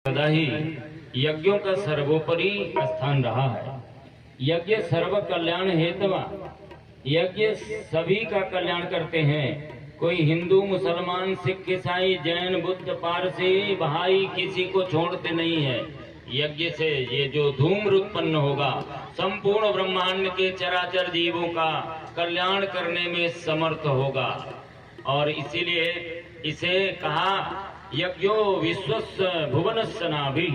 सदा ही यज्ञों का सर्वोपरि स्थान रहा है। यज्ञ सर्व कल्याण हेतवा, यज्ञ सभी का कल्याण करते हैं। कोई हिंदू, मुसलमान, सिख, ईसाई, जैन, बुद्ध, पारसी, भाई किसी को छोड़ते नहीं है। यज्ञ से ये जो धूम्र उत्पन्न होगा संपूर्ण ब्रह्मांड के चराचर जीवों का कल्याण करने में समर्थ होगा। और इसीलिए इसे कहा यज्ञो विश्वस्य भुवनस्य नाभिः।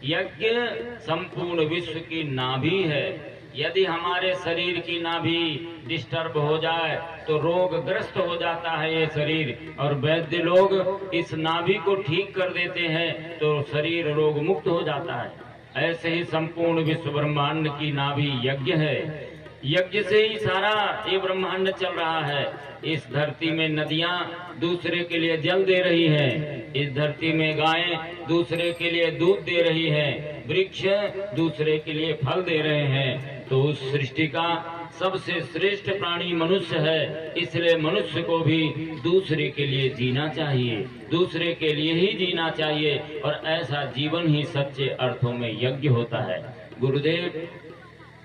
यज्ञ संपूर्ण विश्व की नाभि है। यदि हमारे शरीर की नाभि डिस्टर्ब हो जाए तो रोगग्रस्त हो जाता है ये शरीर, और वैद्य लोग इस नाभि को ठीक कर देते हैं तो शरीर रोग मुक्त हो जाता है। ऐसे ही संपूर्ण विश्व ब्रह्मांड की नाभि यज्ञ है। यज्ञ से ही सारा ये ब्रह्मांड चल रहा है। इस धरती में नदियां दूसरे के लिए जल दे रही हैं, इस धरती में गायें दूसरे के लिए दूध दे रही हैं, वृक्ष दूसरे के लिए फल दे रहे हैं। तो उस सृष्टि का सबसे श्रेष्ठ प्राणी मनुष्य है, इसलिए मनुष्य को भी दूसरे के लिए जीना चाहिए, दूसरे के लिए ही जीना चाहिए, और ऐसा जीवन ही सच्चे अर्थों में यज्ञ होता है। गुरुदेव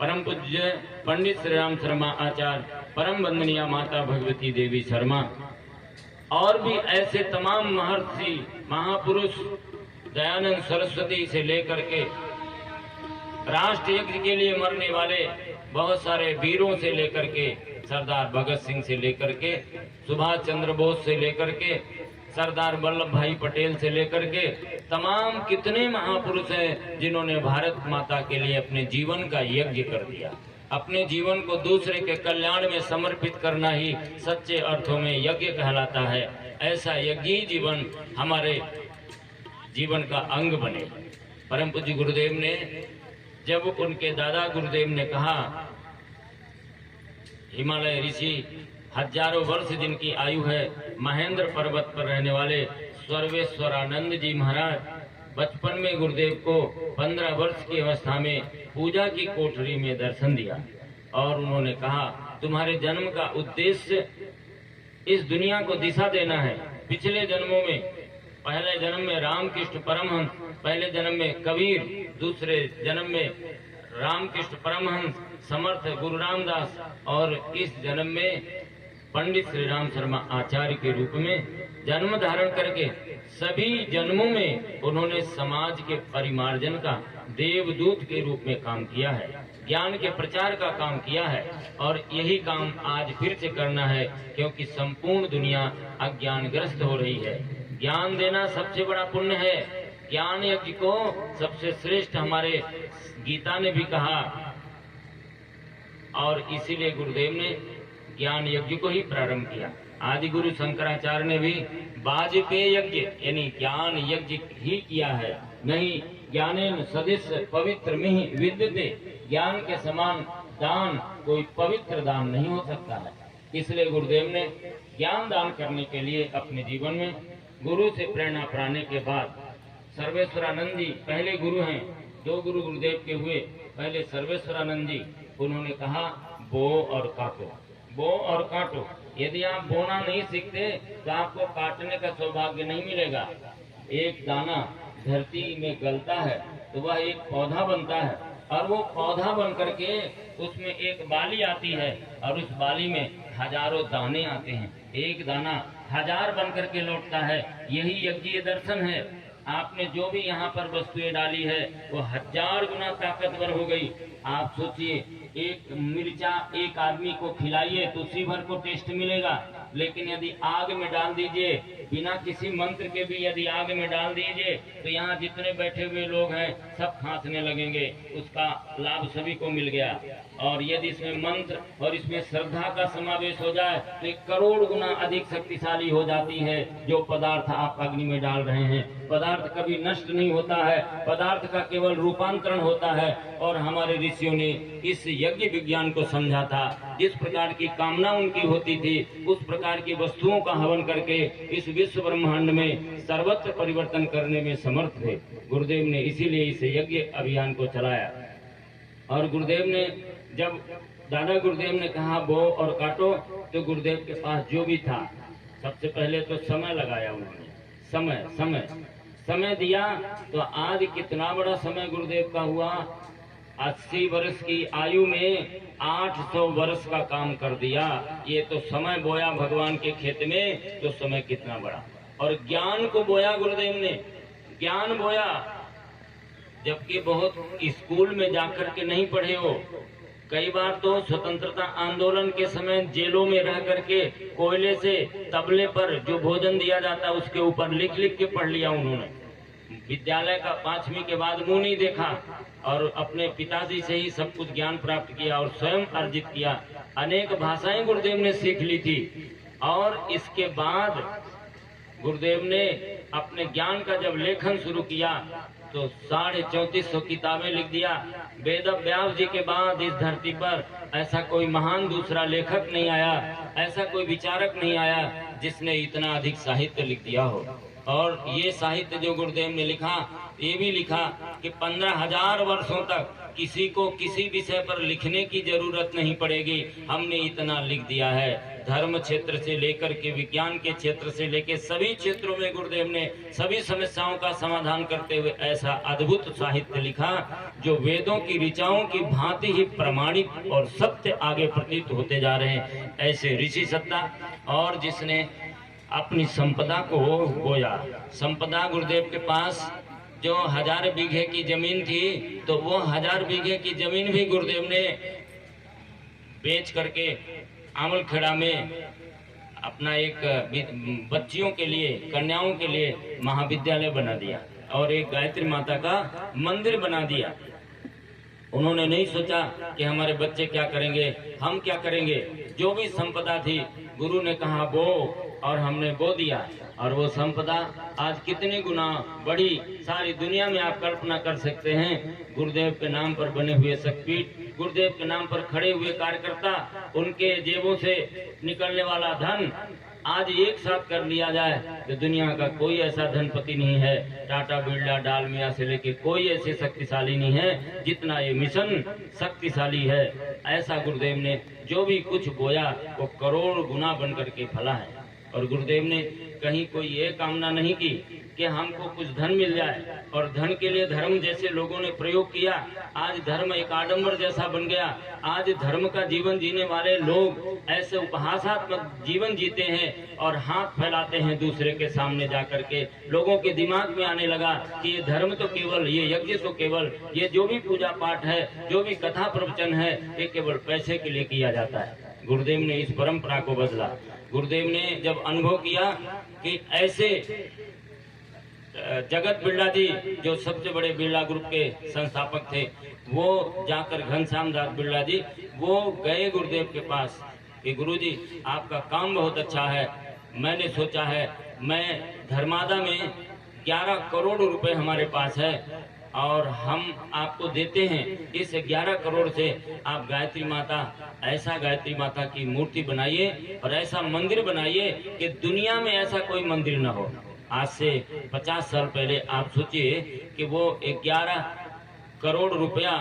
परम पूज्य पंडित श्री राम शर्मा आचार्य, परम वंदनीय माता भगवती देवी शर्मा, और भी ऐसे तमाम महर्षि महापुरुष, दयानंद सरस्वती से लेकर के राष्ट्र यज्ञ के लिए मरने वाले बहुत सारे वीरों से लेकर के, सरदार भगत सिंह से लेकर के, सुभाष चंद्र बोस से लेकर के, सरदार वल्लभ भाई पटेल से लेकर के, तमाम कितने महापुरुष हैं जिन्होंने भारत माता के लिए अपने जीवन का यज्ञ कर दिया। अपने जीवन को दूसरे के कल्याण में समर्पित करना ही सच्चे अर्थों में यज्ञ कहलाता है। ऐसा यज्ञी जीवन हमारे जीवन का अंग बने। परम पूज्य गुरुदेव ने, जब उनके दादा गुरुदेव ने कहा, हिमालय ऋषि हजारों वर्ष जिनकी आयु है, महेंद्र पर्वत पर रहने वाले सर्वेश्वरानंद जी महाराज, बचपन में गुरुदेव को 15 वर्ष की अवस्था में पूजा की कोठरी में दर्शन दिया, और उन्होंने कहा तुम्हारे जन्म का उद्देश्य इस दुनिया को दिशा देना है। पिछले जन्मों में, पहले जन्म में रामकृष्ण परमहंस, पहले जन्म में कबीर, दूसरे जन्म में रामकृष्ण परमहंस समर्थ गुरु रामदास, और इस जन्म में पंडित श्री राम शर्मा आचार्य के रूप में जन्म धारण करके सभी जन्मों में उन्होंने समाज के परिमार्जन का देवदूत के रूप में काम किया है, ज्ञान के प्रचार का काम किया है, और यही काम आज फिर से करना है, क्योंकि संपूर्ण दुनिया अज्ञानग्रस्त हो रही है। ज्ञान देना सबसे बड़ा पुण्य है। ज्ञान यज्ञ को सबसे श्रेष्ठ हमारे गीता ने भी कहा, और इसीलिए गुरुदेव ने ज्ञान यज्ञ को ही प्रारंभ किया। आदि गुरु शंकराचार्य ने भी वाजपेय यज्ञ यानी ज्ञान यज्ञ ही किया है। नहीं ज्ञानेन सदृश पवित्र में विद्यते, ज्ञान के समान दान कोई पवित्र दान नहीं हो सकता है। इसलिए गुरुदेव ने ज्ञान दान करने के लिए अपने जीवन में गुरु से प्रेरणा पाने के बाद, सर्वेश्वरानंद जी पहले गुरु हैं, 2 गुरु गुरुदेव के हुए। पहले सर्वेश्वरानंद जी, उन्होंने कहा बो और काटो, बो और काटो। यदि आप बोना नहीं सीखते तो आपको काटने का सौभाग्य नहीं मिलेगा। एक दाना धरती में गलता है तो वह एक पौधा बनता है, और वो पौधा बन करके उसमें एक बाली आती है, और उस बाली में हजारों दाने आते हैं। एक दाना 1000 बन करके लौटता है। यही यज्ञीय दर्शन है। आपने जो भी यहाँ पर वस्तुएं डाली है वो 1000 गुना ताकतवर हो गई। आप सोचिए, एक मिर्चा एक आदमी को खिलाइए तो उसी भर को टेस्ट मिलेगा, लेकिन यदि आग में डाल दीजिए, बिना किसी मंत्र के भी यदि आग में डाल दीजिए, तो यहाँ जितने बैठे हुए लोग हैं सब खांसने लगेंगे। उसका लाभ सभी को मिल गया। और यदि इसमें मंत्र और इसमें श्रद्धा का समावेश हो जाए तो 1 करोड़ गुना अधिक शक्तिशाली हो जाती है जो पदार्थ आप अग्नि में डाल रहे हैं। पदार्थ कभी नष्ट नहीं होता है, पदार्थ का केवल रूपांतरण होता है। और हमारे ऋषियों ने इस यज्ञ विज्ञान को समझा था। जिस प्रकार की कामना उनकी होती थी, उस प्रकार की वस्तुओं का हवन करके इस विश्व ब्रह्मांड में सर्वत्र परिवर्तन करने में समर्थ थे गुरुदेव ने। इसीलिए इस यज्ञ अभियान को चलाया। और गुरुदेव ने, जब दादा गुरुदेव ने कहा बो और काटो, तो गुरुदेव के पास जो भी था सबसे पहले तो समय लगाया उन्होंने। समय समय समय दिया तो आज कितना बड़ा समय गुरुदेव का हुआ। 80 वर्ष की आयु में 800 वर्ष का काम कर दिया। ये तो समय बोया भगवान के खेत में, तो समय कितना बड़ा। और ज्ञान को बोया गुरुदेव ने, ज्ञान बोया, जबकि बहुत स्कूल में जाकर के नहीं पढ़े हो। कई बार तो स्वतंत्रता आंदोलन के समय जेलों में रह करके कोयले से तबले पर जो भोजन दिया जाता उसके ऊपर लिख लिख के पढ़ लिया उन्होंने। विद्यालय का 5वीं के बाद मुंह नहीं देखा और अपने पिताजी से ही सब कुछ ज्ञान प्राप्त किया और स्वयं अर्जित किया। अनेक भाषाएं गुरुदेव ने सीख ली थी। और इसके बाद गुरुदेव ने अपने ज्ञान का जब लेखन शुरू किया तो 3450 किताबें लिख दिया। वेद व्यास जी के बाद इस धरती पर ऐसा कोई महान दूसरा लेखक नहीं आया, ऐसा कोई विचारक नहीं आया जिसने इतना अधिक साहित्य लिख दिया हो। और ये साहित्य जो गुरुदेव ने लिखा, ये भी लिखा कि 15,000 वर्षों तक किसी को किसी विषय पर लिखने की जरूरत नहीं पड़ेगी, हमने इतना लिख दिया है। धर्म क्षेत्र से लेकर के विज्ञान के क्षेत्र से लेकर सभी क्षेत्रों में गुरुदेव ने सभी समस्याओं का समाधान करते हुए ऐसा अद्भुत साहित्य लिखा जो वेदों की ऋचाओं की भांति ही प्रमाणिक और सत्य आगे प्रतीत होते जा रहे हैं। ऐसे ऋषि सत्ता और जिसने अपनी संपदा को बोया। संपदा गुरुदेव के पास जो 1000 बीघे की जमीन थी, तो वो 1000 बीघे की जमीन भी गुरुदेव ने बेच करके आमलखेड़ा में अपना एक बच्चियों के लिए, कन्याओं के लिए महाविद्यालय बना दिया और एक गायत्री माता का मंदिर बना दिया। उन्होंने नहीं सोचा कि हमारे बच्चे क्या करेंगे, हम क्या करेंगे। जो भी संपदा थी गुरु ने कहा बो, और हमने बो दिया। और वो संपदा आज कितनी गुना बढ़ी, सारी दुनिया में आप कल्पना कर सकते हैं। गुरुदेव के नाम पर बने हुए शक्तिपीठ, गुरुदेव के नाम पर खड़े हुए कार्यकर्ता, उनके जेबों से निकलने वाला धन आज एक साथ कर लिया जाए तो दुनिया का कोई ऐसा धनपति नहीं है, टाटा बिरला डालमिया से लेके कोई ऐसे शक्तिशाली नहीं है जितना ये मिशन शक्तिशाली है। ऐसा गुरुदेव ने जो भी कुछ बोया वो करोड़ गुना बन करके फला है। और गुरुदेव ने कहीं कोई ये कामना नहीं की कि हमको कुछ धन मिल जाए, और धन के लिए धर्म जैसे लोगों ने प्रयोग किया, आज धर्म एक आडंबर जैसा बन गया। आज धर्म का जीवन जीने वाले लोग ऐसे उपहासात्मक जीवन जीते हैं और हाथ फैलाते हैं दूसरे के सामने जाकर के। लोगों के दिमाग में आने लगा कि ये धर्म तो केवल, ये यज्ञ तो केवल, ये जो भी पूजा पाठ है, जो भी कथा प्रवचन है, ये केवल पैसे के लिए किया जाता है। गुरुदेव ने इस परंपरा को बदला। गुरुदेव ने जब अनुभव किया कि ऐसे जगत बिरला जी जो सबसे बड़े बिरला ग्रुप के संस्थापक थे, वो जाकर घनश्याम दास बिरला जी वो गए गुरुदेव के पास कि गुरुजी आपका काम बहुत अच्छा है, मैंने सोचा है मैं धर्मादा में 11 करोड़ रुपए हमारे पास है और हम आपको देते हैं। इस 11 करोड़ से आप गायत्री माता, ऐसा गायत्री माता की मूर्ति बनाइए और ऐसा मंदिर बनाइए कि दुनिया में ऐसा कोई मंदिर न हो। आज से 50 साल पहले आप सोचिए कि वो 11 करोड़ रुपया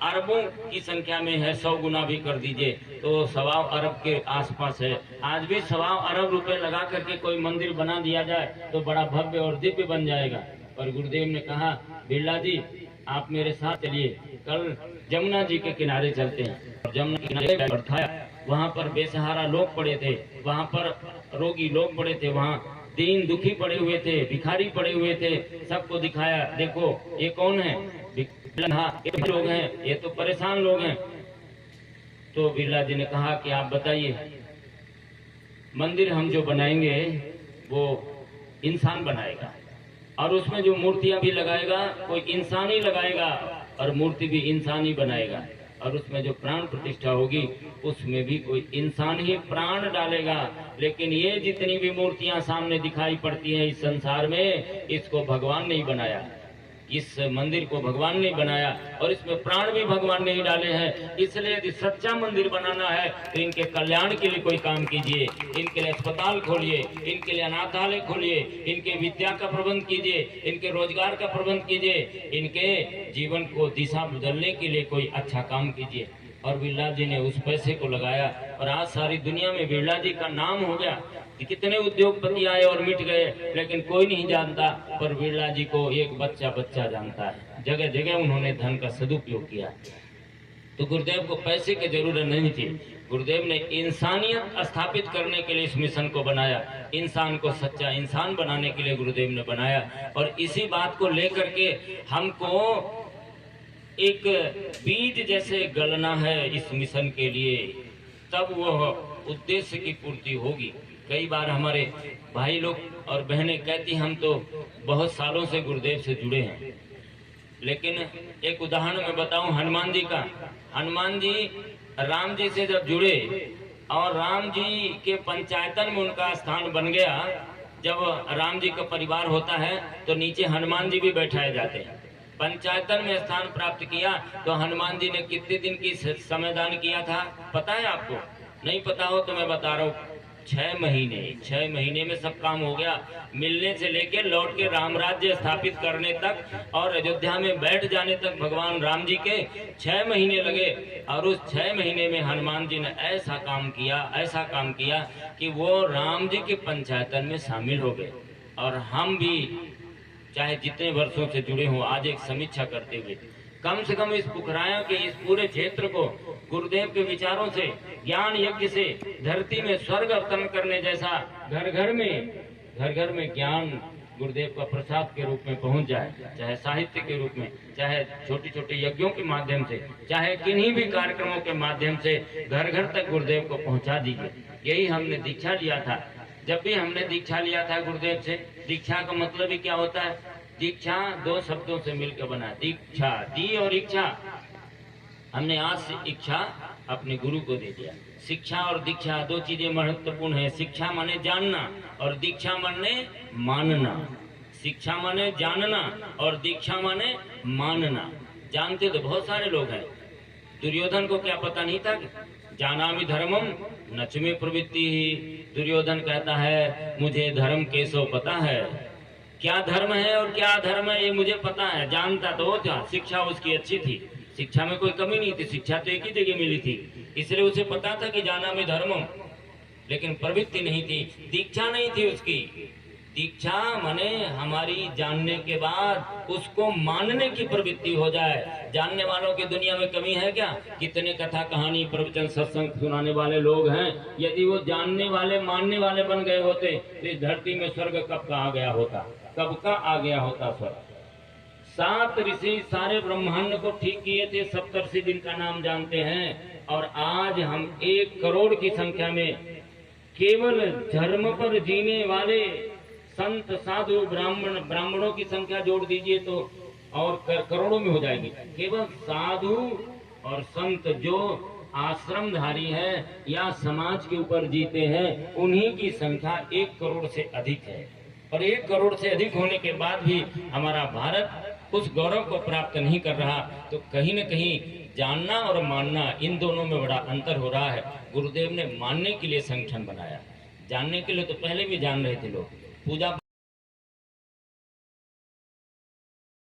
अरबों की संख्या में है, 100 गुना भी कर दीजिए तो 1.25 अरब के आसपास है। आज भी 1.25 अरब रुपए लगा करके कोई मंदिर बना दिया जाए तो बड़ा भव्य और दिव्य बन जाएगा। और गुरुदेव ने कहा बिरला जी आप मेरे साथ चलिए, कल जमुना जी के किनारे चलते हैं। और जमुना के किनारे बैठाया, वहाँ पर बेसहारा लोग पड़े थे, वहाँ पर रोगी लोग पड़े थे, वहाँ दीन दुखी पड़े हुए थे, भिखारी पड़े हुए थे। सबको दिखाया, देखो ये कौन है, ये लोग हैं, ये तो परेशान लोग हैं। तो बिरला जी ने कहा कि आप बताइए, मंदिर हम जो बनाएंगे वो इंसान बनाएगा और उसमें जो मूर्तियां भी लगाएगा कोई इंसान ही लगाएगा और मूर्ति भी इंसान ही बनाएगा, और उसमें जो प्राण प्रतिष्ठा होगी उसमें भी कोई इंसान ही प्राण डालेगा। लेकिन ये जितनी भी मूर्तियां सामने दिखाई पड़ती हैं इस संसार में, इसको भगवान ने ही बनाया, इस मंदिर को भगवान ने बनाया और इसमें प्राण भी भगवान ने ही डाले हैं। इसलिए यदि सच्चा मंदिर बनाना है तो इनके कल्याण के लिए कोई काम कीजिए, इनके लिए अस्पताल खोलिए, इनके लिए अनाथालय खोलिए, इनके विद्या का प्रबंध कीजिए, इनके रोजगार का प्रबंध कीजिए, इनके जीवन को दिशा बदलने के लिए कोई अच्छा काम कीजिए। और बिरला जी ने उस पैसे को लगाया और आज सारी दुनिया में बिरला जी का नाम हो गया। कितने उद्योगपति आए और मिट गए, लेकिन कोई नहीं जानता, पर बिरला जी को एक बच्चा बच्चा जानता है। जगह जगह उन्होंने धन का सदुपयोग किया। तो गुरुदेव को पैसे की जरूरत नहीं थी। गुरुदेव ने इंसानियत स्थापित करने के लिए इस मिशन को बनाया, इंसान को सच्चा इंसान बनाने के लिए गुरुदेव ने बनाया। और इसी बात को लेकर के हमको एक बीज जैसे गलना है इस मिशन के लिए, तब वह उद्देश्य की पूर्ति होगी। कई बार हमारे भाई लोग और बहनें कहती हम तो बहुत सालों से गुरुदेव से जुड़े हैं, लेकिन एक उदाहरण मैं बताऊं हनुमान जी का। हनुमान जी राम जी से जब जुड़े और राम जी के पंचायतन में उनका स्थान बन गया, जब राम जी का परिवार होता है तो नीचे हनुमान जी भी बैठाए जाते हैं। पंचायतन में स्थान प्राप्त किया तो हनुमान जी ने कितने दिन की समयदान किया था पता है आपको? नहीं पता हो तो मैं बता रहा हूँ, 6 महीने। 6 महीने में सब काम हो गया। मिलने से लेकर लौट के राम राज्य स्थापित करने तक और अयोध्या में बैठ जाने तक भगवान राम जी के 6 महीने लगे। और उस 6 महीने में हनुमान जी ने ऐसा काम किया कि वो राम जी के पंचायतन में शामिल हो गए। और हम भी चाहे जितने वर्षों से जुड़े हों, आज एक समीक्षा करते हुए कम से कम इस पुखराया के इस पूरे क्षेत्र को गुरुदेव के विचारों से, ज्ञान यज्ञ से धरती में स्वर्ग अवतरण करने जैसा घर घर में ज्ञान गुरुदेव का प्रसाद के रूप में पहुंच जाए, चाहे साहित्य के रूप में, चाहे छोटे छोटे यज्ञों के माध्यम से, चाहे किन्हीं भी कार्यक्रमों के माध्यम से घर घर तक गुरुदेव को पहुंचा दीजिए। यही हमने दीक्षा लिया था। जब भी हमने दीक्षा लिया था गुरुदेव से, दीक्षा का मतलब ही क्या होता है? दीक्षा 2 शब्दों से मिलकर बना, दीक्षा, दी और इच्छा। हमने आज से इच्छा अपने गुरु को दे दिया। शिक्षा और दीक्षा 2 चीजें महत्वपूर्ण है। शिक्षा माने जानना और दीक्षा माने मानना। शिक्षा माने जानना और दीक्षा माने मानना। जानते तो बहुत सारे लोग हैं। दुर्योधन को क्या पता नहीं था? जानामि धर्मम नच में प्रवृत्ति ही। दुर्योधन कहता है मुझे धर्म केसो पता है, क्या धर्म है और क्या अधर्म है ये मुझे पता है। जानता तो वो था, शिक्षा उसकी अच्छी थी, शिक्षा में कोई कमी नहीं थी, शिक्षा तो एक ही जगह मिली थी, इसलिए उसे पता था कि जाना में धर्मम, लेकिन प्रवृत्ति नहीं थी, दीक्षा नहीं थी उसकी। दीक्षा माने हमारी जानने के बाद उसको मानने की प्रवृत्ति हो जाए। जानने वालों की दुनिया में कमी है क्या? कितने कथा कहानी प्रवचन सत्संग सुनाने वाले लोग हैं। यदि वो जानने वाले मानने वाले बन गए होते तो इस धरती में स्वर्ग कब का आ गया होता, कब का आ गया होता स्वर्ग। 7 ऋषि सारे ब्रह्मांड को ठीक किए थे, सप्तर्षि जिनका नाम जानते हैं। और आज हम 1 करोड़ की संख्या में केवल धर्म पर जीने वाले संत साधु ब्राह्मणों की संख्या जोड़ दीजिए तो और करोड़ों में हो जाएगी। केवल साधु और संत जो आश्रमधारी है या समाज के ऊपर जीते हैं, उन्हीं की संख्या 1 करोड़ से अधिक है। और 1 करोड़ से अधिक होने के बाद भी हमारा भारत उस गौरव को प्राप्त नहीं कर रहा। तो कहीं न कहीं जानना और मानना, इन दोनों में बड़ा अंतर हो रहा है। गुरुदेव ने मानने के लिए संगठन बनाया, जानने के लिए तो पहले भी जान रहे थे लोग। पूजा